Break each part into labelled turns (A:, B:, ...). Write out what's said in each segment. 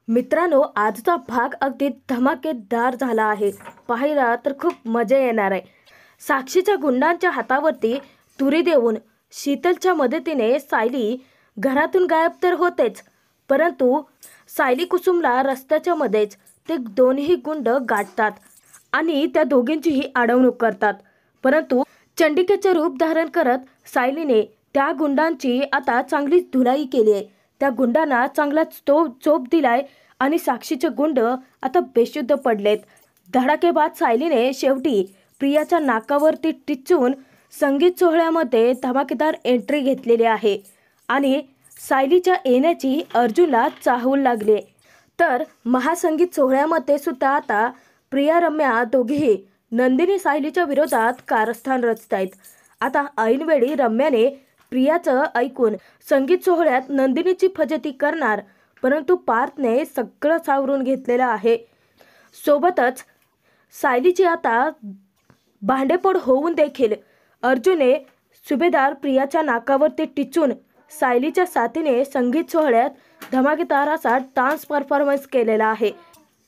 A: मित्रांनो, आजचा भाग अगदी धमाकेदार झाला आहे. पाहायला तर खूप मजा येणार आहे. साक्षीच्या गुंडांच्या हातावरती तुरी देऊन शीतलच्या मदतीने सायली घरातून गायब तर होतेच, परंतु सायली कुसुमला रस्त्याच्या मध्येच ते दोन्ही गुंड गाठतात आणि त्या दोघींचीही अडवणूक करतात. परंतु चंडिकेचे रूप धारण करत सायलीने त्या गुंडांची आता चांगलीच धुलाई केली आहे. त्या गुंडांना चांगलाच चोप दिलाय आणि साक्षीचे गुंड आता बेशुद्ध पडलेत. धडाकेबाज सायलीने शेवटी प्रियाच्या नाकावरती टिचून संगीत सोहळ्यामध्ये धमाकेदार एंट्री घेतलेली आहे आणि सायलीच्या येण्याची अर्जुनला चाहूल लागली. तर महासंगीत सोहळ्यामध्ये सुद्धा आता प्रिया रम्या दोघेही नंदिनी सायलीच्या विरोधात कारस्थान रचतायत. आता ऐनवेळी रम्याने प्रियाचं ऐकून संगीत सोहळ्यात नंदिनीची फजिती करणार, परंतु पार्थने सगळं सावरून घेतलेलं आहे. सोबतच सायलीची आता भांडेपोड होऊन देखील अर्जुनने सुभेदार प्रियाच्या नाकावरती टिचून सायलीच्या साथीने संगीत सोहळ्यात धमाकेदार असा डान्स परफॉर्मन्स केलेला आहे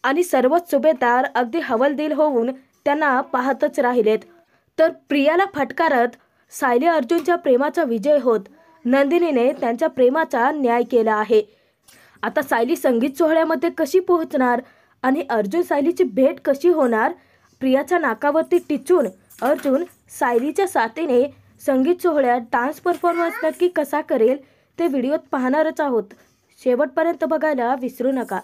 A: आणि सर्वच सुभेदार अगदी हवालदिल होऊन त्यांना पाहतच राहिलेत. तर प्रियाला फटकारत सायली अर्जुनच्या प्रेमाचा विजय होत नंदिनीने त्यांच्या प्रेमाचा न्याय केला आहे. आता सायली संगीत सोहळ्यामध्ये कशी पोहोचणार आणि अर्जुन सायलीची भेट कशी होणार? प्रियाच्या नाकावरती टिचून अर्जुन सायलीच्या साथीने संगीत सोहळ्यात डान्स परफॉर्मन्स नक्की कसा करेल ते व्हिडिओत पाहणारच आहोत. शेवटपर्यंत बघायला विसरू नका.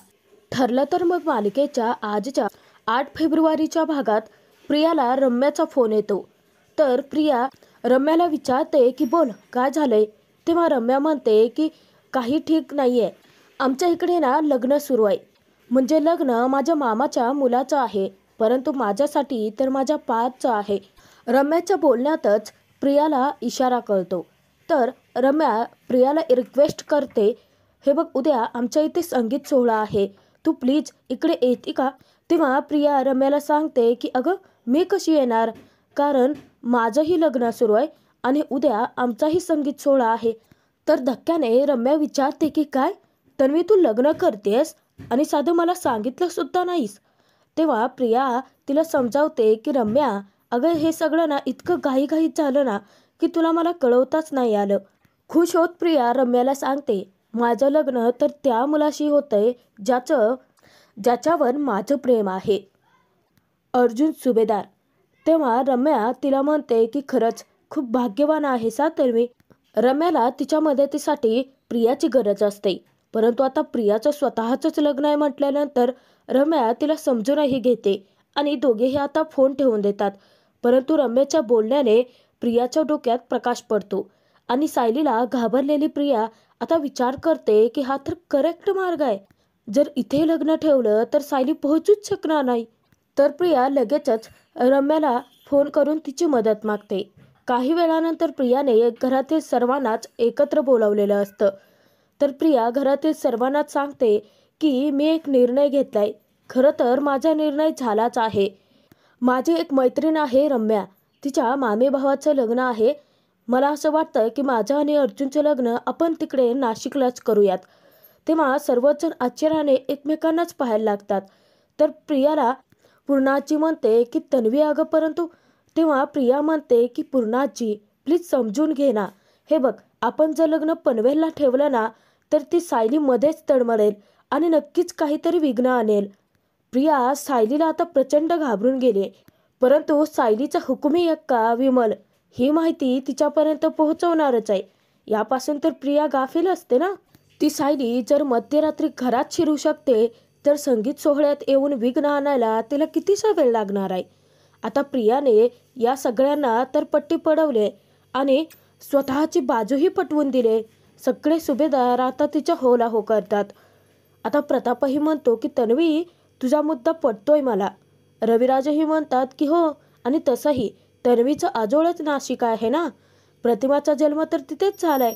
A: ठरलं तर मग मालिकेच्या आजच्या 8 फेब्रुवारीच्या भागात प्रियाला रम्याचा फोन येतो. तर प्रिया रम्याला विचारते की बोल काय झालंय. तेव्हा रम्या म्हणते की काही ठीक नाहीये, आमच्या इकडे ना लग्न सुरू आहे. म्हणजे लग्न माझ्या मामाच्या मुलाचं आहे, परंतु माझ्यासाठी तर माझ्या पार्थचं आहे. रम्याच्या बोलण्यातच प्रियाला इशारा कळतो. तर रम्या प्रियाला रिक्वेस्ट करते, हे बघ उद्या आमच्या इथे संगीत सोहळा आहे, तू प्लीज इकडे येते का? तेव्हा प्रिया रम्याला सांगते की अगं मी कशी येणार, कारण माझंही लग्न सुरू आहे आणि उद्या आमचाही संगीत सोहळा आहे. तर धक्क्याने रम्या विचारते की काय तन्वी, तू लग्न करतेस आणि साधं मला सांगितलं सुद्धा नाहीस? तेव्हा प्रिया तिला समजावते की रम्या अगं हे सगळं ना इतकं घाईघाईत झालं ना की तुला मला कळवताच नाही आलं. खुश होत प्रिया रम्याला सांगते, माझं लग्न तर त्या मुलाशी होतंय ज्याच्यावर माझं प्रेम आहे, अर्जुन सुभेदार. तेव्हा रम्या तिला म्हणते की खरंच खूप भाग्यवान आहेस हा तन्वी. रम्याला तिच्या मदतीसाठी प्रियाची गरज असते, परंतु आता प्रियाचं स्वतःचंच लग्न आहे म्हटल्यानंतर रम्या तिला समजूनही घेते आणि दोघेही आता फोन ठेवून देतात. परंतु रम्याच्या बोलण्याने प्रियाच्या डोक्यात प्रकाश पडतो आणि सायलीला घाबरलेली प्रिया आता विचार करते की हा तर करेक्ट मार्ग आहे. जर इथे लग्न ठेवलं तर सायली पोहोचूच शकणार नाही. तर प्रिया लगेचच रम्याला फोन करून तिची मदत मागते. काही वेळानंतर प्रियाने घरातील सर्वांनाच एकत्र बोलावलेलं असतं. तर प्रिया घरातील सर्वांनाच सांगते की मी एक निर्णय घेतलाय. खरं तर माझा निर्णय झालाच आहे. माझी एक मैत्रीण आहे रम्या, तिच्या मामे भावाचं लग्न आहे. मला असं वाटतं की माझं आणि अर्जुनचं लग्न आपण तिकडे नाशिकलाच करूयात. तेव्हा सर्वच जण आश्चर्याने एकमेकांनाच पाहायला लागतात. तर प्रियाला पूर्णाजी म्हणते की तन्वी अगं, परंतु तेव्हा प्रिया म्हणते की पूर्णाजी प्लीज समजून घे ना. हे बघ, आपण जर लग्न पनवेलला ठेवलं ना तर ती सायली मध्येच तडमडेल आणि नक्कीच काहीतरी विघ्न आणेल. प्रिया सायलीला आता प्रचंड घाबरून गेली, परंतु सायलीचा हुकुमी अक्का विमल ही माहिती तिच्यापर्यंत पोहोचवणारच आहे. यापासून तर प्रिया गाफील असते ना. ती सायली जर मध्यरात्री घरात शिरू शकते तर संगीत सोहळ्यात येऊन विघ्न आणायला तिला कितीसा वेळ लागणार आहे. आता प्रियाने या सगळ्यांना तर पट्टी पडवले आणि स्वतःची बाजूही पटवून दिले. सगळे सुभेदार आता तिच्या होला हो करतात. आता प्रतापही म्हणतो की तन्वी तुझा मुद्दा पटतोय मला. रविराजही म्हणतात की हो, आणि तसंही तन्वीचं आजोळच नाशिक आहे ना, प्रतिमाचा जन्म तर तिथेच झालाय.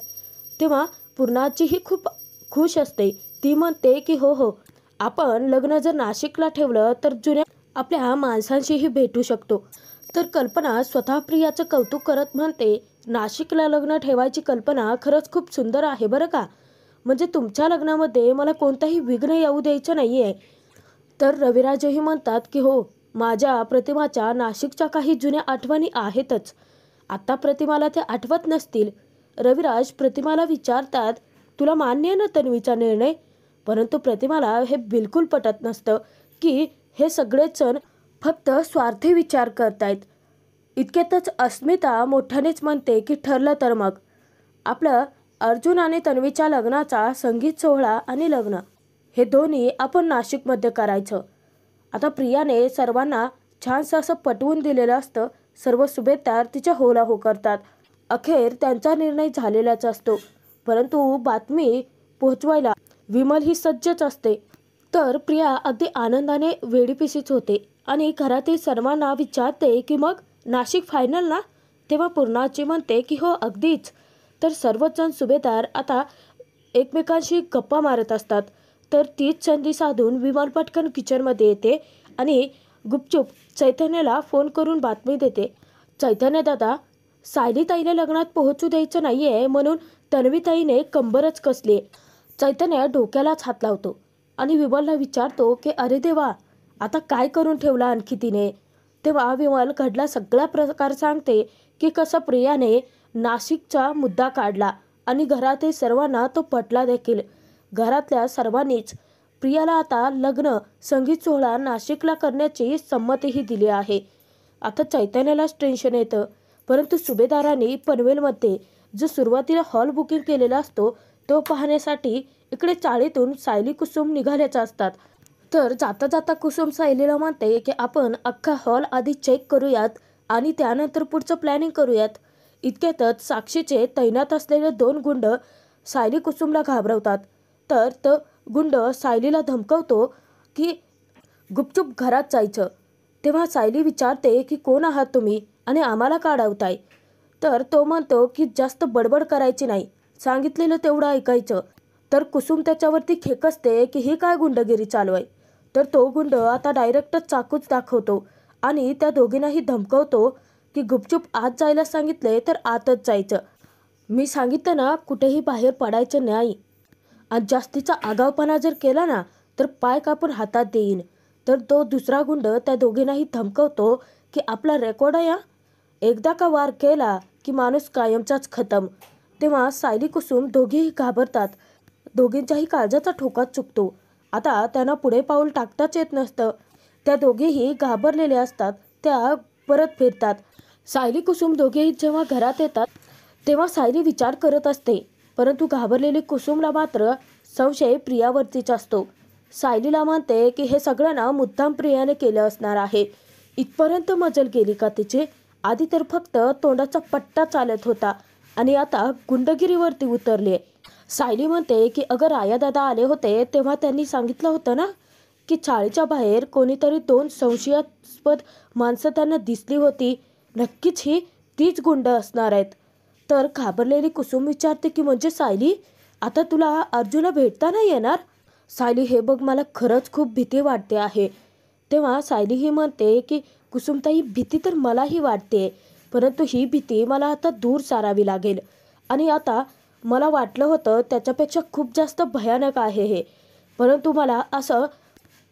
A: तेव्हा पूर्णाजीही खूप खुश असते. ती म्हणते की हो हो, आपण लग्न जर नाशिकला ठेवलं तर जुन्या आपल्या माणसांशीही भेटू शकतो. तर कल्पना स्वतः प्रियाचं कौतुक करत म्हणते, नाशिकला लग्न ठेवायची कल्पना खरंच खूप सुंदर आहे बरं का. म्हणजे तुमच्या लग्नामध्ये मला कोणताही विघ्न येऊ द्यायचं नाही आहे. तर रविराजही म्हणतात की हो, माझ्या प्रतिमाच्या नाशिकच्या काही जुन्या आठवणी आहेतच. आता प्रतिमाला ते आठवत नसतील. रविराज प्रतिमाला विचारतात, तुला मान्य आहे ना तन्वीचा निर्णय? परंतु प्रतिमाला हे बिलकुल पटत नसतं की हे सगळेच जण फक्त स्वार्थी विचार करतायत. इतक्यातच अस्मिता मोठ्यानेच म्हणते की ठरलं तर मग आपलं अर्जुन आणि तन्वीच्या लग्नाचा संगीत सोहळा आणि लग्न हे दोन्ही आपण नाशिकमध्ये करायचं. आता प्रियाने सर्वांना छानसं असं पटवून दिलेलं असतं. सर्व सुभेदार तिच्या होला हो करतात. अखेर त्यांचा निर्णय झालेलाच असतो. परंतु बातमी पोहोचवायला विमल ही सज्जच असते. तर प्रिया अगदी आनंदाने वेडीपिसीच होते आणि घरातील सर्वांना विचारते की मग नाशिक फायनल ना? तेव्हा पूर्णाची म्हणते की हो अगदीच. तर सर्वच जण सुभेदार आता एकमेकांशी गप्पा मारत असतात. तर तीच संधी साधून विमल पटकन किचनमध्ये येते आणि गुपचूप चैतन्याला फोन करून बातमी देते, चैतन्य दादा, सायलीताईला लग्नात पोहोचू द्यायचं नाही आहे म्हणून तन्वीताईने कंबरच कसली. चैतन्य डोक्यालाच हात लावतो आणि विमलला विचारतो की अरे देवा, आता काय करून ठेवला आणखी तिने. तेव्हा विमल घडला सगळा प्रकार सांगते की कसं प्रियाने नाशिकचा मुद्दा काढला आणि घरातील सर्वांना तो पटला देखील. घरातल्या सर्वांनीच प्रियाला आता लग्न संगीत सोहळा नाशिकला करण्याची संमतीही दिली आहे. आता चैतन्यालाच टेन्शन येतं. परंतु सुभेदारांनी पनवेलमध्ये जो सुरुवातीला हॉल बुकिंग केलेला असतो तो पाहण्यासाठी इकडे चाळीतून सायली कुसुम निघाल्याच्या असतात. तर जाता जाता कुसुम सायलीला म्हणते की आपण अख्खा हॉल आधी चेक करूयात आणि त्यानंतर पुढचं प्लॅनिंग करूयात. इतक्यातच साक्षीचे तैनात असलेले 2 गुंड सायली कुसुमला घाबरवतात. तर तो गुंड सायलीला धमकवतो की गुपचूप घरात जायचं. तेव्हा सायली विचारते की कोण आहात तुम्ही आणि आम्हाला का अडवताय? तर तो म्हणतो की जास्त बडबड करायची नाही, सांगितलेलं तेवढं ऐकायचं. तर कुसुम त्याच्यावरती खेकसते की ही काय गुंडगिरी चालू आहे. तर तो गुंड आता डायरेक्टच चाकूच दाखवतो आणि त्या दोघींनाही धमकवतो की गुपचूप आत जायला सांगितले तर आतच जायचं. मी सांगितलं ना कुठेही बाहेर पडायचं नाही. आणि जास्तीचा आगाऊपणा जर केला ना तर पाय कापून हातात देईन. तर तो दुसरा गुंड त्या दोघींनाही धमकवतो की आपला रेकॉर्ड आहे, एकदा का वार केला की माणूस कायमचाच खतम. तेव्हा सायली कुसुम दोघीही घाबरतात. दोघींच्याही काळजाचा ठोकाच चुकतो. आता त्यांना पुढे पाऊल टाकताच येत नसतं. त्या दोघीही घाबरलेले असतात. त्या परत फिरतात. सायली कुसुम दोघेही जेव्हा घरात येतात तेव्हा सायली विचार करत असते. परंतु घाबरलेली कुसुमला मात्र संशय प्रियावरतीच असतो. सायलीला म्हणते की हे सगळं ना मुद्दाम प्रियाने केलं असणार आहे. इथपर्यंत मजल गेली का तिची? आधी तर फक्त तोंडाचा पट्टा चालत होता आणि आता गुंडगिरीवरती उतरली. सायली म्हणते की अगर आयादादा आले होते तेव्हा त्यांनी सांगितलं होतं ना की चाळीच्या बाहेर कोणीतरी 2 संशयास्पद माणसं त्यांना दिसली होती. नक्कीच ही तीच गुंड असणार आहेत. तर घाबरलेली कुसुम विचारते की म्हणजे सायली, आता तुला अर्जुनला भेटता नाही येणार? सायली, हे बघ मला खरंच खूप भीती वाटते आहे. तेव्हा सायली ही म्हणते की कुसुमताई, भीती तर मलाही वाटते, परंतु ही भीती मला आता दूर सारावी लागेल. आणि आता मला वाटलं होतं त्याच्यापेक्षा खूप जास्त भयानक आहे हे. परंतु मला असं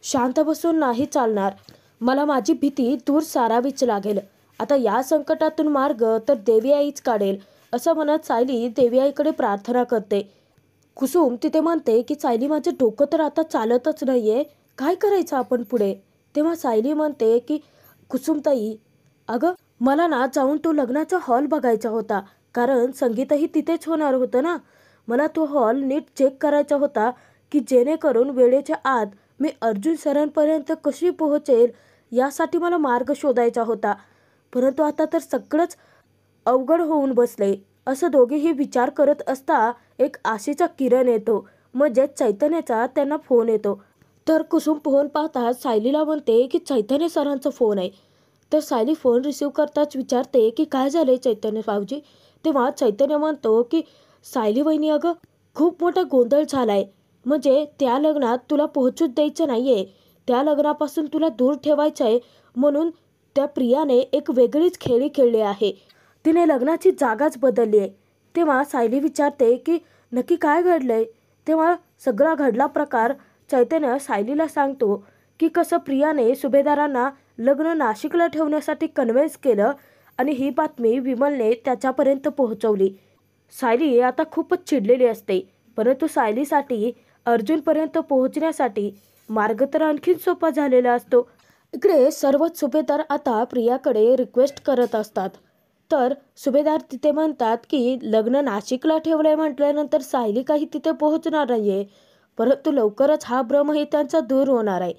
A: शांत बसून नाही चालणार. मला माझी भीती दूर सारावीच लागेल. आता या संकटातून मार्ग तर देवी आईच काढेल, असं म्हणत सायली देवी आईकडे प्रार्थना करते. कुसुम तिथे म्हणते की सायली, माझं डोकं तर आता चालतच नाहीये, काय करायचं आपण पुढे? तेव्हा सायली म्हणते की कुसुमताई, अगं मला ना जाऊन तो लग्नाचा हॉल बघायचा होता, कारण संगीतही तिथेच होणार होतं ना. मला तो हॉल नीट चेक करायचा होता की जेणेकरून वेळेच्या आत मी अर्जुन सरांपर्यंत कशी पोहोचेल यासाठी मला मार्ग शोधायचा होता. परंतु आता तर सगळंच अवघड होऊन बसले. असं दोघेही विचार करत असता एक आशेचा किरण येतो, म्हणजे चैतन्याचा त्यांना फोन येतो. तर कुसुम फोन पाहताच सायलीला म्हणते की चैतन्य सरांचा फोन आहे. तर सायली फोन रिसीव करताच विचारते की काय झालंय चैतन्य भाऊजी? तेव्हा चैतन्य म्हणतो की सायली वहिनी, अगं खूप मोठा गोंधळ झालाय. म्हणजे त्या लग्नात तुला पोहोचूच द्यायचं नाहीये, त्या लग्नापासून तुला दूर ठेवायचं आहे, म्हणून त्या प्रियाने एक वेगळीच खेळी खेळली आहे. तिने लग्नाची जागाच बदलली आहे. तेव्हा सायली विचारते की नक्की काय घडलंय? तेव्हा सगळा घडला प्रकार चैतन्य सायलीला सांगतो की कसं प्रियाने सुभेदारांना लग्न नाशिकला ठेवण्यासाठी कन्व्हिन्स केलं आणि ही बातमी विमलने त्याच्यापर्यंत पोहोचवली. सायली आता खूपच चिडलेली असते, परंतु सायलीसाठी अर्जुनपर्यंत पोहोचण्यासाठी मार्ग तर आणखीन सोपा झालेला असतो. इकडे सर्वच सुभेदार आता प्रियाकडे रिक्वेस्ट करत असतात. तर सुभेदार तिथे म्हणतात की लग्न नाशिकला ठेवलंय म्हटल्यानंतर सायली काही तिथे पोहोचणार नाहीये, परंतु लवकरच हा भ्रमही त्यांचा दूर होणार आहे.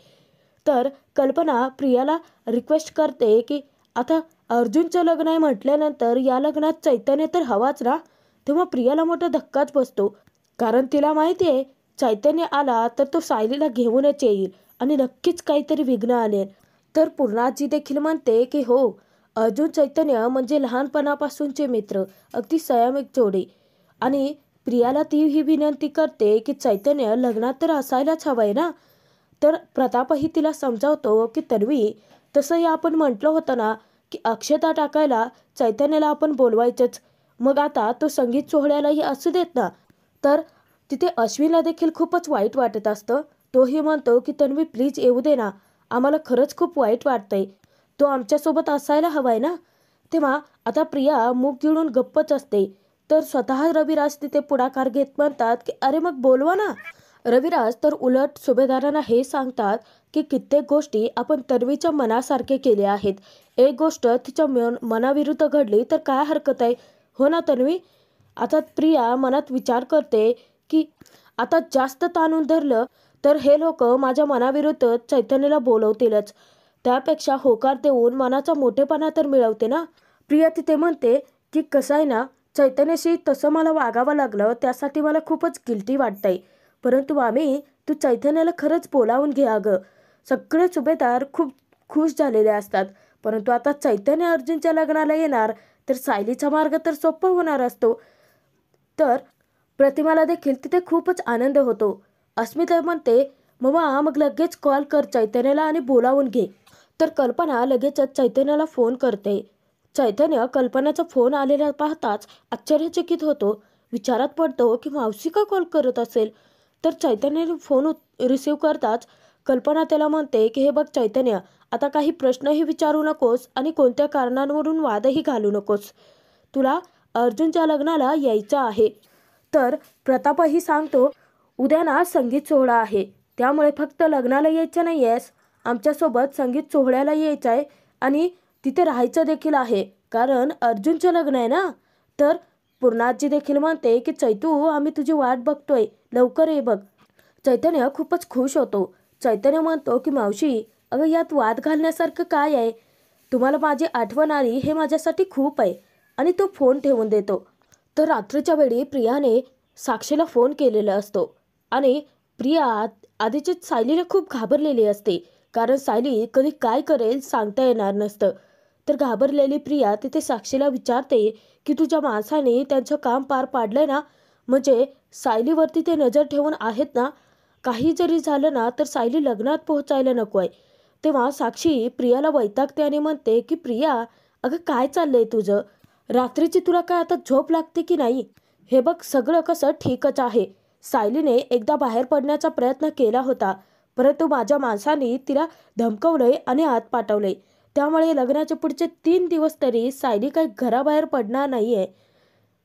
A: तर कल्पना प्रियाला रिक्वेस्ट करते की आता अर्जुनचं लग्न आहे म्हटल्यानंतर या लग्नात चैतन्य तर हवाच ना. तेव्हा प्रियाला मोठा धक्काच बसतो, कारण तिला माहिती आहे चैतन्य आला तर तो सायलीला घेऊनच येईल आणि नक्कीच काहीतरी विघ्न आणेल. तर पूर्णाजी देखील म्हणते की हो, अर्जुन चैतन्य म्हणजे लहानपणापासूनचे मित्र, अगदी संयमिक जोडी. आणि प्रियाला ती ही विनंती करते की चैतन्य लग्नात तर असायलाच हवंय ना. तर प्रतापही तिला समजावतो की तन्वी, तसंही आपण म्हटलं होतं ना की अक्षता टाकायला चैतन्याला आपण बोलवायचंच, मग आता तो संगीत सोहळ्यालाही असू देत ना. तर तिथे अश्विनला देखील खूपच वाईट वाटत असतं. तोही म्हणतो की तन्वी प्लीज येऊ दे ना, आम्हाला खरंच खूप वाईट वाटतंय, तो आमच्यासोबत असायला हवाय ना. तेव्हा आता प्रिया मूग गिळून गप्पच असते. तर स्वतः रविराज तिथे पुढाकार घेत म्हणतात की अरे मग बोलवा ना. रविराज तर उलट सुभेदारांना हे सांगतात की कित्येक गोष्टी आपण तन्वीच्या मनासारखे केले आहेत. एक गोष्ट तिच्या मनाविरुद्ध घडली तर काय हरकत आहे, हो ना तन्वी. आता प्रिया मनात विचार करते की आता जास्त ताणून धरलं तर हे लोक माझ्या मनाविरुद्ध चैतन्याला बोलवतीलच, त्यापेक्षा होकार देऊन मनाचा मोठेपणा तर मिळवते ना. प्रिया तिथे म्हणते की कसं आहे ना, चैतन्याशी तसं मला वागावं लागलं त्यासाठी मला खूपच गिल्टी वाटतंय, परंतु मामी तू चैतन्याला खरंच बोलावून घे अगं. सगळे सुभेदार खूप खुश झालेले असतात, परंतु आता चैतन्य अर्जुनच्या लग्नाला येणार तर सायलीचा मार्ग तर सोपा होणार असतो. तर प्रतिमाला देखील तिथे खूपच आनंद होतो. अस्मिता म्हणते मम्मा मग लगेच कॉल कर चैतन्याला आणि बोलावून घे. तर कल्पना लगेचच चैतन्याला फोन करते. चैतन्य कल्पनाचा फोन आलेला पाहताच आश्चर्यचकित होतो. विचारात पडतो की मावशी का कॉल करत असेल. तर चैतन्याने फोन रिसीव करताच कल्पना त्याला म्हणते की हे बघ चैतन्य, आता काही प्रश्नही विचारू नकोस आणि कोणत्या कारणांवरून वादही घालू नकोस, तुला अर्जुनच्या लग्नाला यायचं आहे. तर प्रतापही सांगतो उद्या ना संगीत सोहळा आहे, त्यामुळे फक्त लग्नाला यायचं नाही आहेस, आमच्यासोबत संगीत सोहळ्याला यायचं आहे आणि तिथे राहायचं देखील आहे, कारण अर्जुनचं लग्न आहे ना. तर पूर्णाजी देखील म्हणते की चैतू आम्ही तुझी वाट बघतोय, लवकर ये बघ. चैतन्य खूपच खुश होतो. चैतन्य म्हणतो की मावशी अगं यात वाद घालण्यासारखं काय आहे, तुम्हाला माझी आठवण आली हे माझ्यासाठी खूप आहे. आणि तो फोन ठेवून देतो. तर रात्रीच्या वेळी प्रियाने साक्षीला फोन केलेला असतो आणि प्रिया आधीचीच सायलीला खूप घाबरलेली असते, कारण सायली कधी काय करेल सांगता येणार नसतं. तर घाबरलेली प्रिया तिथे साक्षीला विचारते की तुझ्या माणसाने त्यांचं काम पार पाडलंय ना, म्हणजे सायलीवरती ते नजर ठेवून आहेत ना, काही जरी झालं ना तर सायली लग्नात पोहोचायला नको आहे. तेव्हा साक्षी प्रियाला वैतागते आणि म्हणते की प्रिया अगं काय चाललंय तुझं, रात्रीची तुला काय आता झोप लागते की नाही. हे बघ सगळं कसं ठीकच आहे, सायलीने एकदा बाहेर पडण्याचा प्रयत्न केला होता, परंतु माझ्या माणसाने तिला धमकवलंय आणि आत पाठवलंय, त्यामुळे लग्नाचे पुढचे 3 दिवस तरी सायली काही घराबाहेर पडणार नाहीये.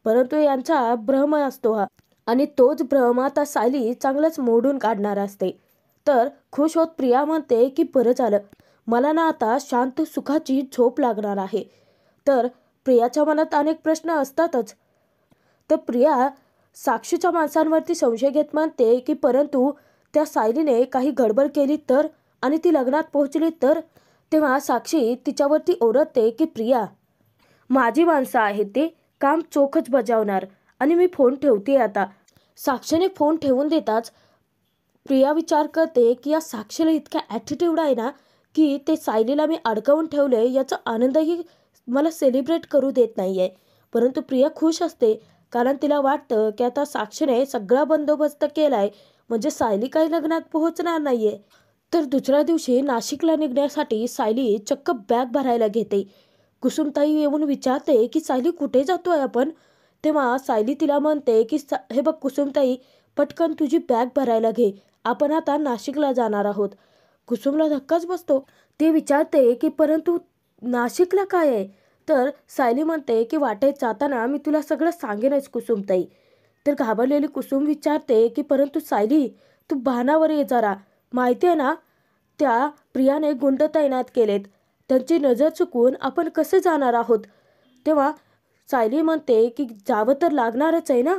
A: परंतु यांचा भ्रम असतो हा, आणि तोच भ्रम आता सायली चांगलंच मोडून काढणार असते. तर खुश होत प्रिया म्हणते की बरं झालं, मला ना आता शांत सुखाची झोप लागणार आहे. तर प्रियाच्या मनात अनेक प्रश्न असतातच. तर प्रिया साक्षीच्या माणसांवरती संशय घेत म्हणते की परंतु त्या सायलीने काही गडबड केली तर, आणि ती लग्नात पोहोचली तर. तेव्हा साक्षी तिच्यावरती ओरडते की प्रिया माझी माणसं आहेत, ते काम चोखच बजावणार आणि मी फोन ठेवते आता. साक्षीने फोन ठेवून देताच प्रिया विचार करते की या साक्षीला इतका ॲटिट्यूड आहे ना की ते सायलीला मी अडकवून ठेवले याचा आनंदही मला सेलिब्रेट करू देत नाही आहे. परंतु प्रिया खुश असते, कारण तिला वाटतं की आता साक्षीने सगळा बंदोबस्त केलाय, म्हणजे सायली काही लग्नात पोहोचणार नाहीये. तर दुसऱ्या दिवशी नाशिकला निघण्यासाठी सायली चक्क बॅग भरायला घेते. कुसुमताई येऊन विचारते की सायली कुठे जातोय आपण. तेव्हा सायली तिला म्हणते की हे बघ कुसुमताई, पटकन तुझी बॅग भरायला घे, आपण आता नाशिकला जाणार आहोत. कुसुमला धक्काच बसतो. ती विचारते की परंतु नाशिकला काय आहे? तर सायली म्हणते की वाटेत जाताना मी तुला सगळं सांगेनच कुसुमताई. तर घाबरलेली कुसुम विचारते की परंतु सायली, तू भानावर ये जरा. माहिती आहे ना, त्या प्रियाने गुंड तैनात केलेत. त्यांची नजर चुकून आपण कसे जाणार आहोत? तेव्हा सायली म्हणते की जावं तर लागणारच आहे ना.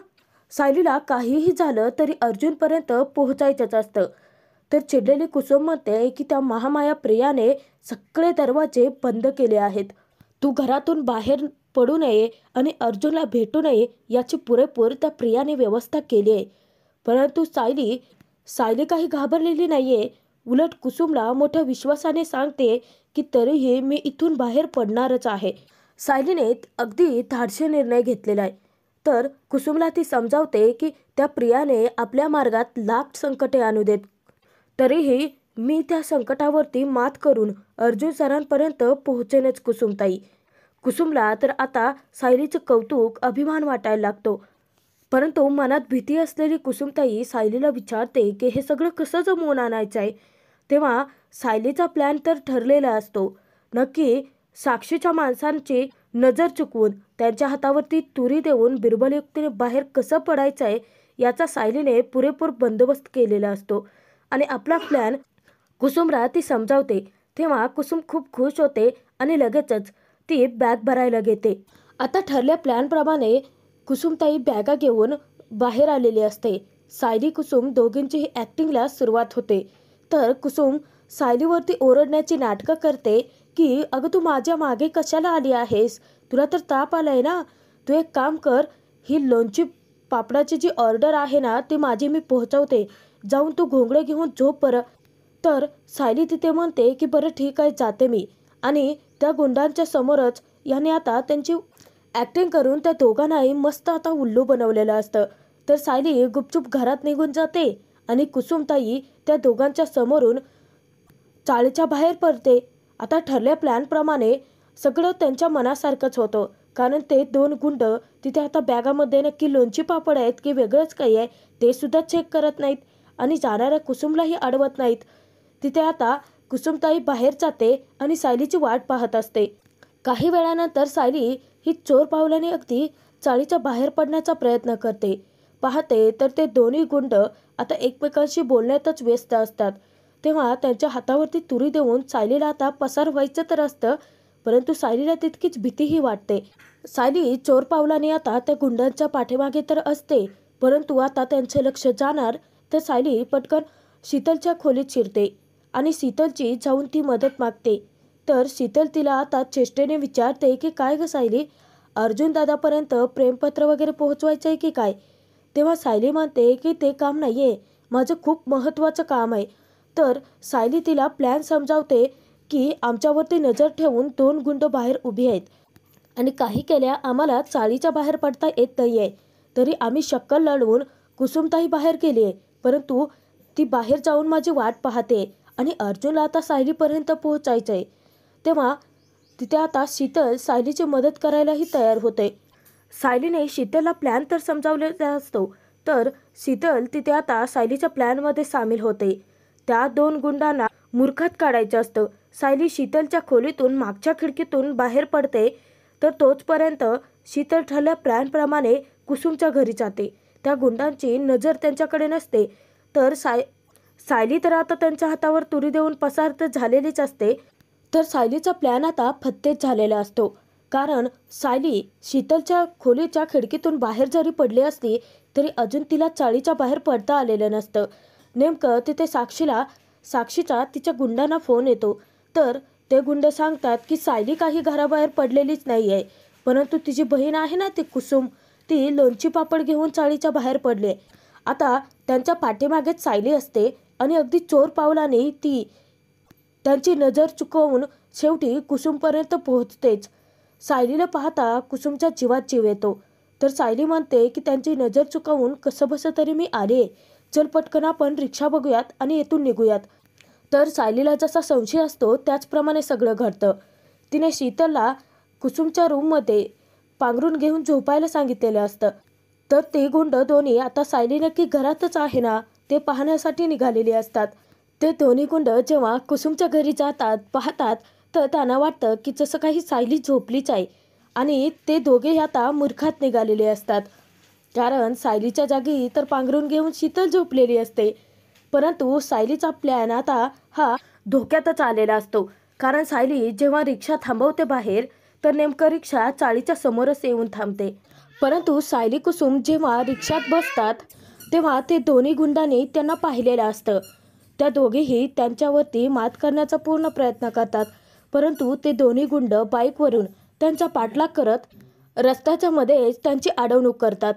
A: सायलीला काहीही झालं तरी अर्जुनपर्यंत पोहोचायचंच असतं. तर चिडलेली कुसुम म्हणते की त्या महामाया प्रियाने सगळे दरवाजे बंद केले आहेत. तू घरातून बाहेर पडू नये आणि अर्जुनला भेटू नये याची पुरेपूर त्या प्रियाने व्यवस्था केली आहे. परंतु सायली काही घाबरलेली नाहीये. उलट कुसुमला मोठ्या विश्वासाने सांगते की तरीही मी इथून बाहेर पडणारच आहे. सायलीने अगदी धाडसी निर्णय घेतलेला आहे. तर कुसुमला ती समजावते की त्या प्रियाने आपल्या मार्गात लाख संकटे आणू देत, तरीही मी त्या संकटावरती मात करून अर्जुन सरांपर्यंत पोहोचेनच कुसुमताई. कुसुमला तर आता सायलीचं कौतुक, अभिमान वाटायला लागतो. परंतु मनात भीती असलेली कुसुमताई सायलीला विचारते की हे सगळं कसं जमवून आणायचं आहे. तेव्हा सायलीचा प्लॅन तर ठरलेला असतो. नक्की साक्षीच्या माणसांची नजर चुकवून त्यांच्या हातावरती तुरी देऊन बिरबलयुक्तीने बाहेर कसं पडायचं आहे याचा सायलीने पुरेपूर बंदोबस्त केलेला असतो. आणि आपला प्लॅन कुसुमला ती समजावते. तेव्हा कुसुम खूप खुश होते आणि लगेचच ती बॅग भरायला घेते. आता ठरल्या प्लॅनप्रमाणे कुसुमताई बॅगा घेऊन बाहेर आलेली असते. सायली कुसुम दोघींचीही ॲक्टिंगला सुरुवात होते. तर कुसुम सायलीवरती ओरडण्याची नाटकं करते की अगं तू माझ्या मागे कशाला आली आहेस? तुला तर ताप आलाय ना. तू एक काम कर, ही लोणची पापडाची जी ऑर्डर आहे ना ती माझी मी पोहोचवते. जाऊन तू घोंगडे घेऊन झोप बरं. तर सायली तिथे म्हणते की बरं ठीक आहे, जाते मी. आणि त्या गुंडांच्या समोरच याने आता त्यांची ॲक्टिंग करून त्या दोघांनाही मस्त आता उल्लू बनवलेलं असतं. तर सायली गुपचूप घरात निघून जाते आणि कुसुमताई त्या दोघांच्या समोरून चाळीच्या बाहेर पडते. आता ठरल्या प्लॅनप्रमाणे सगळं त्यांच्या मनासारखंच होतं. कारण ते दोन गुंड तिथे आता बॅगामध्ये नक्की लोणची पापड आहेत की वेगळंच काही आहे ते सुद्धा चेक करत नाहीत आणि जाणाऱ्या कुसुमलाही अडवत नाहीत. तिथे आता कुसुमताई बाहेर जाते आणि सायलीची वाट पाहत असते. काही वेळानंतर सायली ही चोर पावलाने अगदी चाळीच्या बाहेर पडण्याचा प्रयत्न करते. पाहते तर ते दोन्ही गुंड आता एकमेकांशी बोलण्यातच व्यस्त असतात. तेव्हा त्यांच्या हातावरती तुरी देऊन सायलीला आता पसार व्हायचं तर असतं, परंतु सायलीला तितकीच भीतीही वाटते. सायली चोर पावलाने आता त्या गुंडांच्या पाठीमागे तर असते, परंतु आता त्यांचे लक्ष जाणार तर सायली पटकन शीतलच्या खोलीत शिरते आणि शीतलची जाऊन ती मदत मागते. तर शीतल तिला आता चेष्टेने विचारते की काय गं सायली, अर्जुन दादापर्यंत प्रेमपत्र वगैरे पोहोचवायचं आहे की काय? तेव्हा सायली म्हणते की ते काम नाही आहे, माझं खूप महत्त्वाचं काम आहे. तर सायली तिला प्लॅन समजावते की आमच्यावरती नजर ठेवून दोन गुंड बाहेर उभी आहेत आणि काही केल्या आम्हाला चाळीच्या बाहेर पडता येत नाही आहे. तरी आम्ही शक्कल लढवून कुसुमताई बाहेर गेली आहे, परंतु ती बाहेर जाऊन माझी वाट पाहते आणि अर्जुनला आता सायलीपर्यंत पोहोचायचं आहे. तेव्हा तिथे आता शीतल सायलीची मदत करायलाही तयार होते. सायलीने शीतलला प्लॅन तर समजावलेला असतो, तर शीतल तिथे आता सायलीच्या प्लॅनमध्ये सामील होते. त्या दोन गुंडांना मूर्खात काढायचं असतं. सायली शीतलच्या खोलीतून मागच्या खिडकीतून बाहेर पडते. तर तोचपर्यंत शीतल ठरल्या प्लॅनप्रमाणे कुसुमच्या घरी जाते. त्या गुंडांची नजर त्यांच्याकडे नसते. तर सायली तर आता त्यांच्या हातावर तुरी देऊन पसार तर झालेलीच असते. तर सायलीचा प्लॅन आता फत्तेच झालेला असतो. कारण सायली शीतलच्या खोलीच्या खिडकीतून बाहेर जरी पडली असती तरी अजून तिला चाळीच्या बाहेर पडता आलेलं नसतं. नेमकं तिथे साक्षीचा तिच्या गुंडांना फोन येतो. तर ते गुंड सांगतात की सायली काही घराबाहेर पडलेलीच नाही आहे, परंतु तिची बहीण आहे ना ती कुसुम, ती लोणची पापड घेऊन चाळीच्या बाहेर पडली. आता त्यांच्या पाठीमागेच सायली असते आणि अगदी चोर पावलाने ती त्यांची नजर चुकवून शेवटी कुसुमपर्यंत पोहोचतेच. सायलीला पाहता कुसुमच्या जीवात जीव येतो. तर सायली म्हणते की त्यांची नजर चुकवून कसंबसं तरी मी आले, चल पटकन आपण रिक्षा बघूयात आणि येथून निघूयात. तर सायलीला जसा संशय असतो त्याचप्रमाणे सगळं घडतं. तिने शीतलला कुसुमच्या रूममध्ये पांघरून घेऊन झोपायला सांगितलेलं असतं. तर ते गुंड दोन्ही आता सायली नक्की घरातच आहे ना ते पाहण्यासाठी निघालेले असतात. ते दोन्ही गुंड जेव्हा कुसुमच्या घरी जातात पाहतात तर त्यांना वाटतं की जसं काही सायली झोपलीच आहे आणि ते दोघेही आता मूर्खात निघालेले असतात. कारण सायलीच्या जागी तर पांघरून घेऊन शीतल झोपलेली असते. परंतु सायलीचा प्लॅन आता हा धोक्यातच आलेला असतो. कारण सायली जेव्हा रिक्षा थांबवते बाहेर तर नेमकं रिक्षा चाळीच्या समोरच येऊन थांबते. परंतु सायली कुसुम जेव्हा रिक्षात बसतात तेव्हा ते दोन्ही गुंडांनी त्यांना पाहिलेलं असतं. त्या दोघेही त्यांच्यावरती मात करण्याचा पूर्ण प्रयत्न करतात. परंतु ते दोन्ही गुंड बाईकवरून त्यांचा पाठलाग करत रस्त्याच्या मध्येच त्यांची अडवणूक करतात.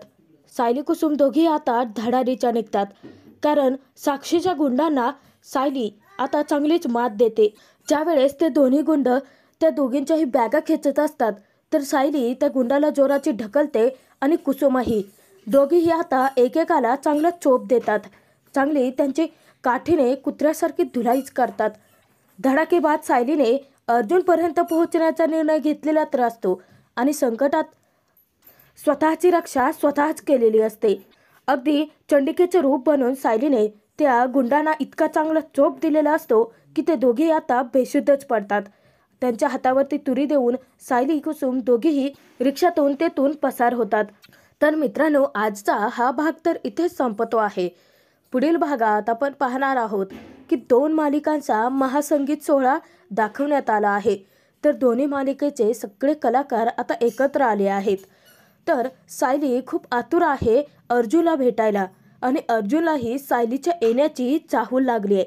A: सायली कुसुम दोघी आता धडाडीच्या निघतात. कारण साक्षीच्या गुंडांना सायली आता चांगलीच मात देते. ज्यावेळेस ते दोन्ही गुंड त्या दोघींच्याही बॅगा खेचत असतात तर सायली त्या गुंडाला जोराची ढकलते आणि कुसुमही. दोघीही आता एकेकाला चांगला चोप देतात. चांगली त्यांची काठीने कुत्र्यासारखी धुलाईच करतात. धडाकेबाद सायलीने अर्जुनपर्यंत पोहोचण्याचा निर्णय घेतलेला तर असतो आणि संकटात स्वतःची रक्षा स्वतःच केलेली असते. अगदी चंडिकेचे रूप बनून सायलीने त्या गुंडांना इतका चांगला चोप दिलेला असतो की ते दोघेही आता बेशुद्धच पडतात. त्यांच्या हातावरती तुरी देऊन सायली कुसुम दोघीही रिक्षातून तेथून पसार होतात. तर मित्रांनो, आजचा हा भाग तर इथेच संपतो आहे. पुढील भागात आपण पाहणार आहोत की 2 मालिकांचा महासंगीत सोहळा दाखवण्यात आला आहे. तर दोन्ही मालिकेचे सगळे कलाकार आता एकत्र आले आहेत. तर सायली खूप आतुर आहे अर्जुनला भेटायला आणि अर्जुनलाही सायलीच्या येण्याची चाहूल लागली आहे.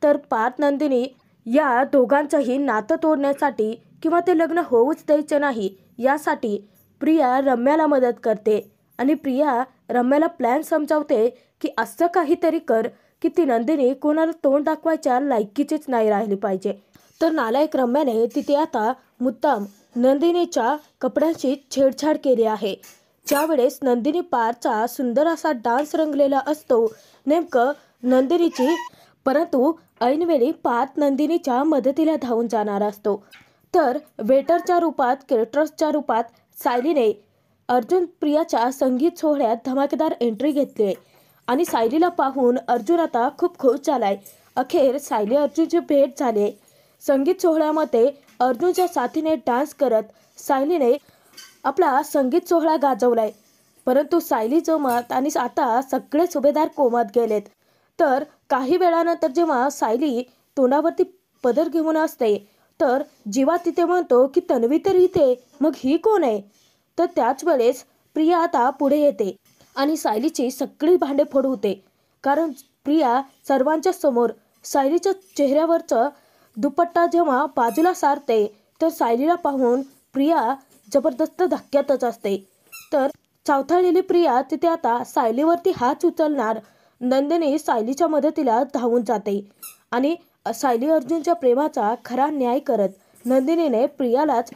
A: तर पार्थ नंदिनी या दोघांचंही नातं तोडण्यासाठी किंवा ते लग्न होऊच द्यायचे नाही यासाठी प्रिया रम्याला मदत करते आणि प्रिया रम्याला प्लॅन समजावते की असं काहीतरी कर की ती नंदिनी कोणाला तोंड दाखवायच्या लायकीचीच नाही राहिली पाहिजे. तर नालायक रम्याने तिथे आता मुद्दाम नंदिनीच्या कपड्यांची छेडछाड केली आहे. ज्यावेळेस नंदिनी पारचा सुंदर असा डान्स रंगलेला असतो नेमकं नंदिनीची, परंतु ऐनवेळी पार्थ नंदिनीच्या मदतीला धावून जाणार असतो. तर वेटरच्या रूपात केटरर्सच्या रूपात सायलीने अर्जुन प्रियाच्या संगीत सोहळ्यात धमाकेदार एंट्री घेतली आहे आणि सायलीला पाहून अर्जुन आता खूप खुश झालाय. अखेर सायली अर्जुनची भेट झाली. संगीत सोहळ्यामध्ये अर्जुनच्या साथीने डान्स करत सायलीने आपला संगीत सोहळा गाजवलाय. परंतु सायलीचं मत आणि आता सगळे सुभेदार कोमात गेलेत. तर काही वेळानंतर जेव्हा सायली तोंडावरती पदर घेऊन असते तर जीवा तिथे म्हणतो की तन्वी तर इथे, मग ही कोण आहे. तर त्याच वेळेस प्रिया आता पुढे येते आणि सायलीची सगळी भांडे फोडवते. कारण प्रिया सर्वांच्या समोर सायलीच्या चेहऱ्यावरचं दुपट्टा जेव्हा बाजूला सारते तर सायलीला पाहून प्रिया जबरदस्त धक्क्यातच असते. तर चावथाळलेली प्रिया तिथे आता सायलीवरती हात उचलणार. नंदिनी सायलीच्या मदतीला धावून जाते आणि सायली अर्जुनच्या प्रेमाचा खरा न्याय करत नंदिनीने प्रियालाच